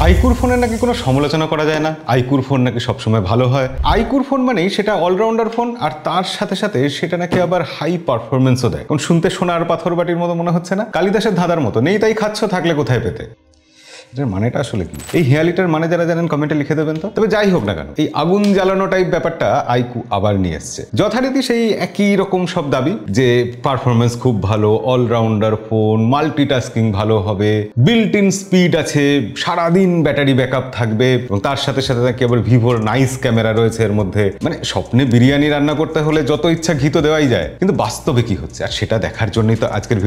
আইকুর ফোনের নাকি কোনো সমালোচনা করা যায় না, আইকুর ফোন নাকি সবসময় ভালো হয়। আইকুর ফোন মানেই সেটা অলরাউন্ডার ফোন, আর তার সাথে সাথে সেটা নাকি আবার হাই পারফরমেন্সও দেয়। কোন শুনতে সোনার পাথর বাটির মতো মনে হচ্ছে না? কালিদাসের ধাঁধার মতো, নেই তাই খাচ্ছ, থাকলে কোথায় পেতে। এটার মানেটা আসলে কি? এই হেয়ালিটার মানে যারা জানেন কমেন্টে লিখে দেবেন তো। তবে যাই হোক না কেন, এই আগুন জ্বালানো টাইপ ব্যাপারটা আইকু আবার নিয়ে এসছে। যথারীতি সেই একই রকম সব দাবি যে পারফরমেন্স খুব ভালো, অলরাউন্ডার ফোন, মাল্টিটাস্কিং ভালো হবে, বিল্ট ইন স্পিড আছে, সারাদিন ব্যাটারি ব্যাকআপ থাকবে, এবং তার সাথে সাথে কেবল ভিভোর নাইস ক্যামেরা রয়েছে এর মধ্যে। মানে স্বপ্নে বিরিয়ানি রান্না করতে হলে যত ইচ্ছা ঘি তো দেওয়াই যায়, কিন্তু বাস্তবে কি হচ্ছে আর সেটা দেখার জন্যই তো আজকের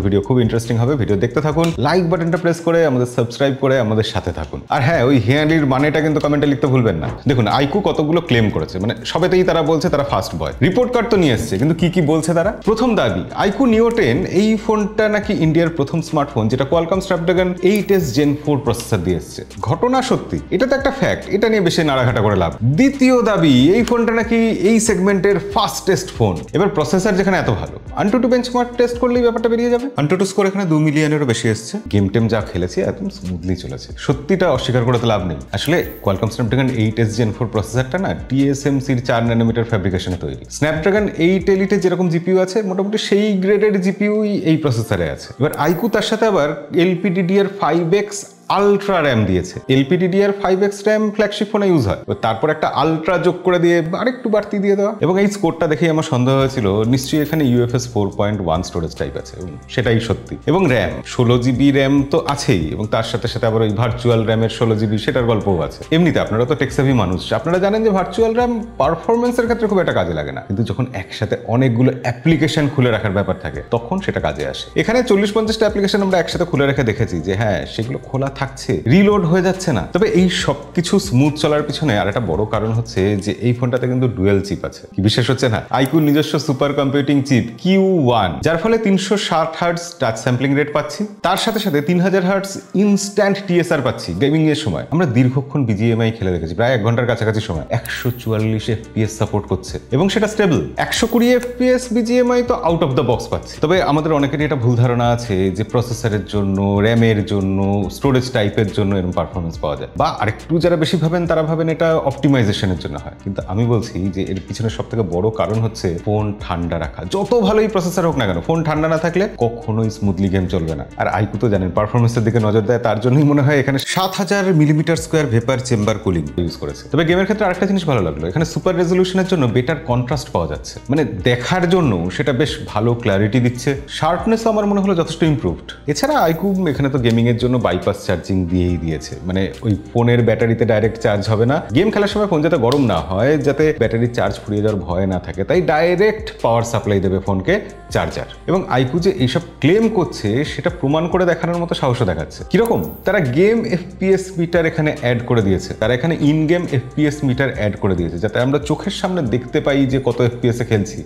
ভিডিও খুব ইন্টারেস্টিং হবে। ভিডিও দেখতে থাকুন, লাইক বাটনটা প্রেস করে আমাদের সাবস্ক্রাইব করে আমাদের সাথে থাকুন। আর হ্যাঁ, ওই হেয়ালির মানেটা কিন্তু কমেন্টে লিখতে ভুলবেন না। দেখুন আইকু কতগুলো ক্লেম করেছে, মানে সবেতেই তারা বলছে তারা ফাস্ট বয়, রিপোর্ট কার্ড তো নিয়ে এসছে, কিন্তু কি বলছে তারা? প্রথম দাবি, আইকু নিও 10 এই ফোনটা নাকি ইন্ডিয়ার প্রথম স্মার্টফোন যেটা Qualcomm Snapdragon 8s Gen 4 processor দিয়ে এসছে। ঘটনা সত্যি, এটা তো একটা ফ্যাক্ট, এটা নিয়ে বেশি নাড়াঘাটা করে লাভ। দ্বিতীয় দাবি, এই ফোনটা নাকি এই সেগমেন্টের ফাস্টেস্ট ফোন। এবার প্রসেসর যেখানে এত ভালো, AnTuTu বেঞ্চমার্ক টেস্ট করলেই ব্যাপারটা বেরিয়ে যাবে। AnTuTu স্কোর এখানে 2 মিলিয়নেরও বেশি এসছে। গেম টেম যা খেলেছি একদম স্মুথলি চলেছে। সত্যিটা অস্বীকার করে তো লাভ নেই। আসলে কোয়ালকম স্ন্যাপড্রাগন 8s Gen 4 প্রসেসরটা না TSMC-র 4 ন্যানোমিটার ফ্যাব্রিকেশনে তৈরি। স্ন্যাপড্রাগন 8 Elite যেরকম জিপিইউ আছে, মোটামুটি সেই গ্রেডের জিপিইউই এই প্রসেসরে আছে। এবার আইকু তার সাথে আবার LPDDR5X আলট্রা র্যাম দিয়েছে। LPDDR5X র্যাম ফ্ল্যাগশিপ ফোনে ইউজ হয়, তারপর একটা আলট্রা যোগ করে দিয়ে আরেকটু বাড়তি দিয়ে দেওয়া। এবং এই স্কোরটা দেখেই আমার সন্দেহ হয়েছিল নিশ্চয়ই এখানে UFS 4.1 স্টোরেজ টাইপ আছে, এবং সেটাই সত্যি। এবং র্যাম 16GB র্যাম তো আছেই, এবং তার সাথে সাথে আবার ওই ভার্চুয়াল র্যামের 16GB সেটার গল্পও আছে। এমনিতে আপনারা তো টেকসেভি মানুষ, আপনারা জানেন যে ভার্চুয়াল র্যাম পারফরমেন্সের ক্ষেত্রে খুব একটা কাজে লাগে না, কিন্তু যখন একসাথে অনেকগুলো অ্যাপ্লিকেশন খুলে রাখার ব্যাপার থাকে তখন সেটা কাজে আসে। এখানে 40-50টা অ্যাপ্লিকেশন আমরা একসাথে খুলে রেখে দেখেছি যে হ্যাঁ, সেগুলো খোলা থাকছে, রিলোড হয়ে যাচ্ছে না। তবে এই সব কিছু স্মুথ চলার পিছনে আর একটা বড় কারণ হচ্ছে যে এই ফোনটাতে কিন্তু ডুয়েল চিপ আছে। কি বিশেষ হচ্ছে না, আইকুর নিজস্ব সুপার কম্পিউটিং চিপ Q1, যার ফলে 360 হার্টজ টাচ স্যাম্পলিং রেট পাচ্ছি, তার সাথে সাথে 3000 হার্টজ ইনস্ট্যান্ট TSR পাচ্ছি। গেমিং এর সময় আমরা দীর্ঘক্ষণ BGMI খেলে দেখেছি, প্রায় 1 ঘন্টার কাছাকাছি সময় 144 FPS সাপোর্ট করছে, এবং সেটা স্টেবল। 120 FPS BGMI তো আউট অফ দ্য বক্স পাচ্ছি। তবে আমাদের অনেকেরই এটা ভুল ধারণা আছে যে প্রসেসরের জন্য, র্যামের জন্য, স্টোরেজ টাইপের জন্য এরকম পারফরমেন্স পাওয়া যায়, বা আরেকটু যারা বেশি ভাবেন তারা ভাবেন এটা অপটিমাইজেশনের জন্য হয়। কিন্তু আমি বলছি যে এর পিছনে সব থেকে বড় কারণ হচ্ছে ফোন ঠান্ডা রাখা। যত ভালোই প্রসেসর হোক না কেন, ফোন ঠান্ডা না থাকলে কখনোই স্মুথলি গেম চলবে না। আর আইকু তো জানেন পারফরমেন্সের দিকে নজর দেয়, তার জন্যই মনে হয় এখানে 7000 millimetre square vapour chamber cooling use করেছে। তবে গেমের ক্ষেত্রে আরেকটা জিনিস ভালো লাগলো, এখানে সুপার রেজলিউশনের জন্য বেটার কন্ট্রাস্ট পাওয়া যাচ্ছে, মানে দেখার জন্য সেটা বেশ ভালো ক্ল্যারিটি দিচ্ছে। শার্পনেসও আমার মনে হলো যথেষ্ট ইমপ্রুভড। এছাড়া আইকু এখানে তো গেমিং এর জন্য বাইপাস চার্জিং দিয়েই দিয়েছে, মানে ওই ফোনের ব্যাটারিতে ডাইরেক্ট চার্জ হবে না। গেম খেলার সময় ফোন যাতে গরম না হয়, যাতে ব্যাটারি চার্জ ফুরিয়ে যাওয়ার ভয় না থাকে, তাই ডাইরেক্ট পাওয়ার সাপ্লাই দেবে ফোনকে চার্জার। এবং আইকু যে এইসব ক্লেম করছে সেটা প্রমাণ করে দেখানোর মতো সাহসও দেখাচ্ছে। কিরকম? তারা গেম FPS মিটার এখানে অ্যাড করে দিয়েছে, তারা এখানে in game FPS meter add করে দিয়েছে, যাতে আমরা চোখের সামনে দেখতে পাই যে কত FPS এ খেলছি।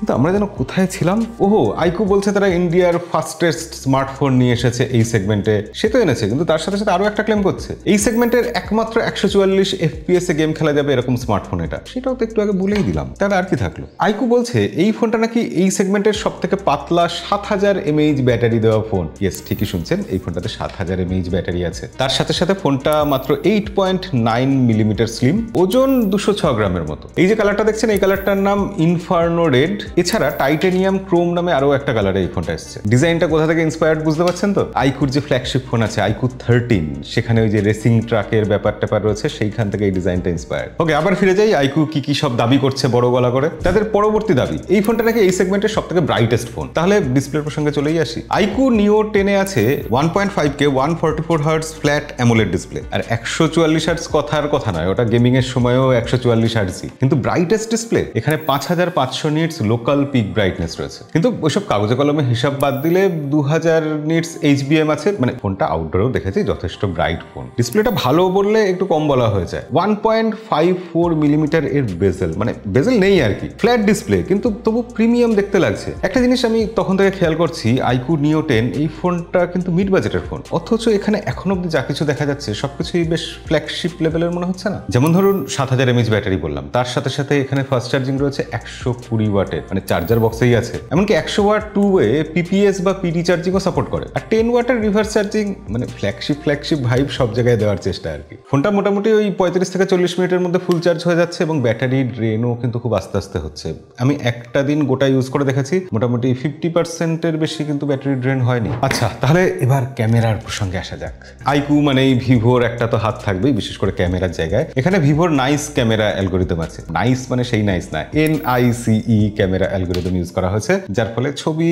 কিন্তু আমরা যেন কোথায় ছিলাম? ওহো, আইকু বলছে তারা ইন্ডিয়ার ফাস্টেস্ট স্মার্টফোন নিয়ে এসেছে এই সেগমেন্টে। সে তো এনেছে, কিন্তু তার সাথে সাথে আরো একটা ক্লেম করছে এই সেগমেন্টের একমাত্র 144 FPS এ গেম খেলা যাবে এরকম স্মার্টফোন এটা। সেটাও তো একটু আগে বলেই দিলাম, তাহলে আর কি থাকলো? আইকু বলছে এই ফোনটা নাকি এই সেগমেন্টের সব থেকে পাতলা 7000 mAh ব্যাটারি দেওয়া ফোন। ইয়েস, ঠিকই শুনছেন, এই ফোনটাতে 7000 mAh ব্যাটারি আছে। তার সাথে সাথে ফোনটা মাত্র 8.9 মিলিমিটার স্লিম, ওজন 206 গ্রামের মতো। এই যে কালারটা দেখছেন, এই কালারটার নাম ইনফার্নো রেড। এছাড়া টাইটানিয়াম ক্রোম নামে আরো একটা কালারে এই ফোনটা এসেছে। ডিজাইনটা কোথা থেকে ইন্সপায়ার্ড বুঝতে পারছেন তো? আইকুর যে ফ্ল্যাগশিপ ফোন আছে আইকু 13, সেখানে ওই যে রেসিং ট্রাকের ব্যাপার রয়েছে, সেইখান থেকে এই ডিজাইনটা ইন্সপায়ার্ড। ওকে, আবার ফিরে যাই, আইকু কি সব দাবি করছে বড় গলা করে। তাদের পরবর্তী দাবি, এই ফোনটা নাকি এই সেগমেন্টের সব থেকে ব্রাইটেস্ট ফোন। তাহলে ডিসপ্লের প্রসঙ্গে চলেই আসি। আইকু নিও 10 এ আছে 1.5K 144 hertz flat AMOLED display, আর 144 হার্টজ কথার কথা নয়, ওটা গেমিং এর সময়ও 144 হার্টজই। কিন্তু ব্রাইটেস্ট ডিসপ্লে এখানে 5500 নিটস লোকাল পিক ব্রাইটনেস রয়েছে। কিন্তু ওইসব কাগজে কলমে হিসাব বাদ দিলে 2000 নিটস HBM আছে, মানে ফোনটা আউটডোরেও দেখেছি যথেষ্ট ব্রাইট ফোন। ডিসপ্লেটা ভালো বললে একটু কম বলা হয়ে যায়। 1.54 মিলিমিটার এর বেজেল, মানে বেজেল নেই আর কি, ফ্ল্যাট ডিসপ্লে, কিন্তু তবু প্রিমিয়াম দেখতে লাগছে। একটা জিনিস আমি তখন থেকে খেয়াল করছি, আইকু নিও 10 এই ফোনটা কিন্তু মিড বাজেটের ফোন, অথচ এখানে এখন অব্দি যা কিছু দেখা যাচ্ছে সবকিছুই বেশ ফ্ল্যাগশিপ লেভেলের মনে হচ্ছে না? যেমন ধরুন 7000 mAh ব্যাটারি বললাম, তার সাথে সাথে এখানে ফাস্ট চার্জিং রয়েছে 120 ওয়াটের, মানে চার্জার বক্সেই আছে। এমনকি 100 ওয়াট 2 ওয়ে পিপিএস বা পিডি চার্জিংও সাপোর্ট করে। আর 10 ওয়াটের রিভার্স চার্জিং, মানে ফ্ল্যাগশিপ ভাইব সব জায়গায় দেওয়ার চেষ্টা আর কি। ফোনটা মোটামুটি ওই 35 থেকে 40 মিনিটের মধ্যে ফুল চার্জ হয়ে যাচ্ছে এবং ব্যাটারি ড্রেনও কিন্তু খুব আস্তে আস্তে হচ্ছে। আমি একটা দিন গোটা ইউজ করে দেখেছি, মোটামুটি 50%-এর বেশি কিন্তু ব্যাটারি ড্রেন হয়নি। আচ্ছা, তাহলে এবার ক্যামেরার প্রসঙ্গে আসা যাক। আইকু মানেই ভিভোর একটা তো হাত থাকবেই, বিশেষ করে ক্যামেরার জায়গায়। এখানে ভিভোর নাইস ক্যামেরা অ্যালগোরিদম আছে। নাইস মানে সেই নাইস না, NICE ক্যামেরা অ্যালগোরিদম ইউজ করা হয়েছে, যার ফলে ছবি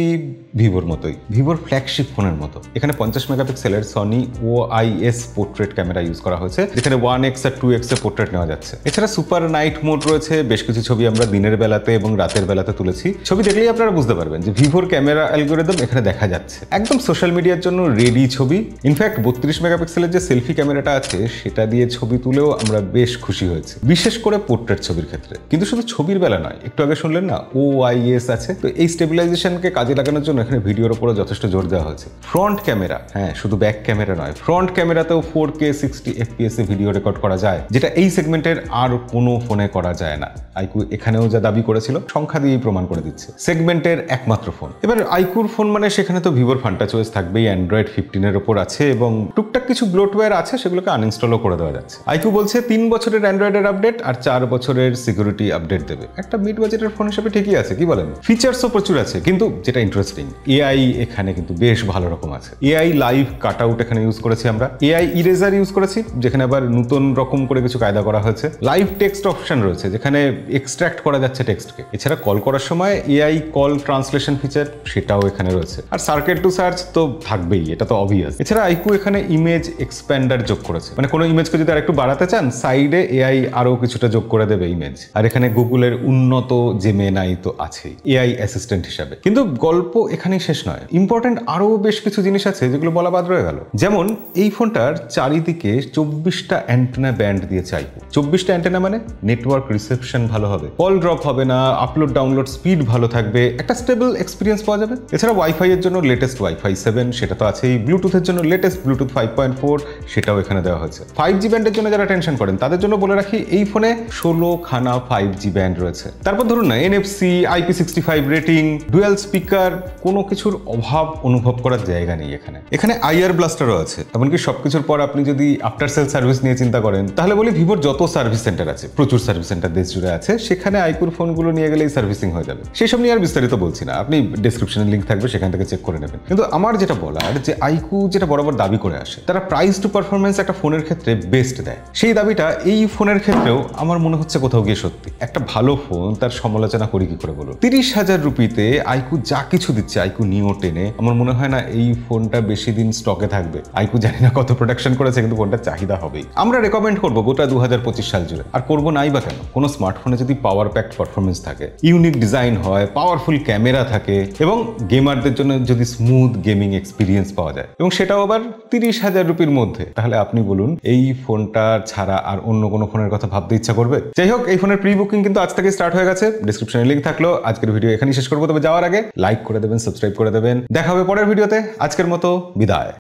ভিভোর মতোই, ভিভোর ফ্ল্যাগশিপ ফোনের মতো। এখানে 50 মেগাপিক্সেলের Sony OIS portrait camera use করা হয়েছে, যেখানে 1x আর 2x এ পোর্ট্রেট নেওয়া যাচ্ছে। এছাড়া সুপার নাইট মোড রয়েছে। বেশ কিছু ছবি আমরা দিনের বেলাতে এবং রাতের বেলাতে তুলেছি। ছবি দেখলেই আপনারা বুঝতে পারবেন যে ভিভোর ক্যামেরা অ্যালগোরিদম এখানে দেখা যাচ্ছে। একদম সোশ্যাল মিডিয়ার জন্য রেডি ছবি। ইনফ্যাক্ট 32 মেগাপিক্সেলের যে সেলফি ক্যামেরাটা আছে সেটা দিয়ে ছবি তুলেও আমরা বেশ খুশি হয়েছি, বিশেষ করে পোর্ট্রেট ছবির ক্ষেত্রে। কিন্তু শুধু ছবির বেলা নয়, একটু আগে শুনলেন না OIS আছে, তো এই স্টেবিলাইজেশনকে কাজে লাগানোর জন্য এখানে ভিডিওর উপরে যথেষ্ট জোর দেওয়া হয়েছে। ফ্রন্ট ক্যামেরা, হ্যাঁ শুধু ব্যাক ক্যামেরা নয়, ফ্রন্ট ক্যামেরাতেও 4K 60 FPS এ ভিডিও রেকর্ড করা যায়, যেটা এই সেগমেন্টের আর কোনো ফোনে করা যায় না। আইকু এখানেও যা দাবি করেছিল সংখ্যা দিয়েই প্রমাণ করে দিচ্ছে, সেগমেন্টের একমাত্র ফোন। এবার আইকুর ফোন মানে সেখানে তো ভিভোর ফান্টা চয়েস থাকবেই, অ্যান্ড্রয়েড 15-এর ওপর আছে এবং টুকটাক কিছু ব্লোটওয়্যার আছে, সেগুলোকে আনইনস্টলও করে দেওয়া যাচ্ছে। আইকু বলছে 3 বছরের অ্যান্ড্রয়েডের আপডেট আর 4 বছরের সিকিউরিটি আপডেট দেবে। একটা মিড বাজেটের ফোন হিসেবে ঠিকই আছে, কি বলেন? ফিচার্সও প্রচুর আছে, কিন্তু যেটা ইন্টারেস্টিং, AI এখানে কিন্তু বেশ ভালো রকম আছে। AI লাইভ কাট আউট এখানে ইউজ করেছি আমরা, AI ইরেজার ইউজ করেছি, যেখানে আবার নতুন রকম করে কিছু কায়দা করা হয়েছে। লাইভ টেক্সট অপশন রয়েছে, যেখানে এক্সট্রাক্ট করা যাচ্ছে টেক্সটকে। এছাড়া কল করার সময় AI কল ট্রান্সলেশন ফিচার, সেটাও এখানে রয়েছে। আর সার্কেট টু সার্চ তো থাকবেই, এটা তো অবভিয়াস। এছাড়া আইকু এখানে ইমেজ এক্সপ্যান্ডার যোগ করেছে, মানে কোনো ইমেজকে যদি আরেকটু বাড়াতে চান, সাইডে AI আরো কিছুটা যোগ করে দেবে ইমেজ। আর এখানে গুগলের উন্নত জেমিনাই তো আছেই AI অ্যাসিস্ট্যান্ট হিসাবে। কিন্তু গল্প এখানেই শেষ নয়, ইম্পর্টেন্ট আরো বেশ কিছু জিনিস আছে যেগুলো বলা বাদ রয়ে গেল। যেমন এই ফোনটার চারিদিকে 24টা অ্যান্টেনা ব্যান্ড দিয়েছে আইকু। 24টা অ্যান্টেনা মানে নেটওয়ার্ক রিসেপশন ভালো হবে, কল ড্রপ হবে না, আপলোড ডাউনলোড স্পিড ভালো থাকবে, একটা স্টেবল এক্সপিরিয়েন্স পাওয়া যাবে। এছাড়া ওয়াইফাই এর জন্য লেটেস্ট ওয়াইফাই 7, সেটা তো আছেই। ব্লুটুথের জন্য লেটেস্ট ব্লুটুথ 5.4, সেটাও এখানে দেওয়া হয়েছে। 5G ব্যান্ডের জন্য যারা টেনশন করেন তাদের জন্য বলে রাখি, এই ফোনে 16খানা 5G ব্যান্ড রয়েছে। তারপর ধরুন না, NFC, IP65 rating, dual speaker, কোনো কিছুর অভাব অনুভব করার জায়গা নেই এখানে। এখানে IR ব্লাস্টারও আছে। এমনকি সবকিছুর পর আপনি যদি আফটার সেল সার্ভিস নিয়ে চিন্তা করেন, তাহলে বলি ভিভোর যত সার্ভিস সেন্টার আছে, প্রচুর সার্ভিস সেন্টার দেশ জুড়ে আছে, সেখানে আইকুর ফোনগুলো নিয়ে গেলেই সার্ভিসিং হয়ে যাবে। সেসব নিয়ে আর বিস্তারিত বলছি না, আপনি ডেসক্রিপশনে লিঙ্ক থাকবে, সেখান থেকে চেক করে নেবেন। কিন্তু আমার যেটা বলার, যে আইকু যেটা বরাবর দাবি করে আসে, তারা প্রাইস টু পারফরমেন্স একটা ফোনের ক্ষেত্রে বেস্ট দেয়। সেই দাবিটা এই ফোনের ক্ষেত্রেও আমার মনে হচ্ছে কোথাও গিয়ে সত্যি। একটা ভালো ফোন তার সমালোচনা করি কি করে বলুন? 30,000 রুপিতে আইকু যা কিছু দিচ্ছে, আইকু নিও 10-এ, আমার মনে হয় না এই ফোনটা বেশি দিন স্টকে থাকবে। আইকু জানি না কত প্রোডাকশন করেছে, কিন্তু ফোনটা চাহিদা হবেই। আমরা রেকমেন্ড করবো গোটা 2025 সাল জুড়ে। আর করবো নাই বা কেন? কোনো স্মার্টফোনে যদি পাওয়ার প্যাকড পারফরমেন্স থাকে, ইউনিক ডিজাইন হয়, পাওয়ারফুল ক্যামেরা থাকে এবং গেমারদের জন্য যদি স্মুথ গেমিং এক্সপিরিয়েন্স পাওয়া যায়, এবং সেটাও আবার 30,000 রুপির মধ্যে, তাহলে আপনি বলুন এই ফোনটা ছাড়া আর অন্য কোনো ফোনের কথা ভাবতে ইচ্ছা করবে? যাই হোক, এই ফোনের প্রি বুকিং কিন্তু আজ থেকে স্টার্ট হয়ে গেছে। ডিসক্রিপশনে লিঙ্ক থাকলো। আজকের ভিডিও এখানেই শেষ করবো, তবে যাওয়ার আগে লাইক করে দেবেন, সাবস্ক্রাইব করে দেবেন। দেখা হবে পরের ভিডিওতে। আজকের মতো বিদায়।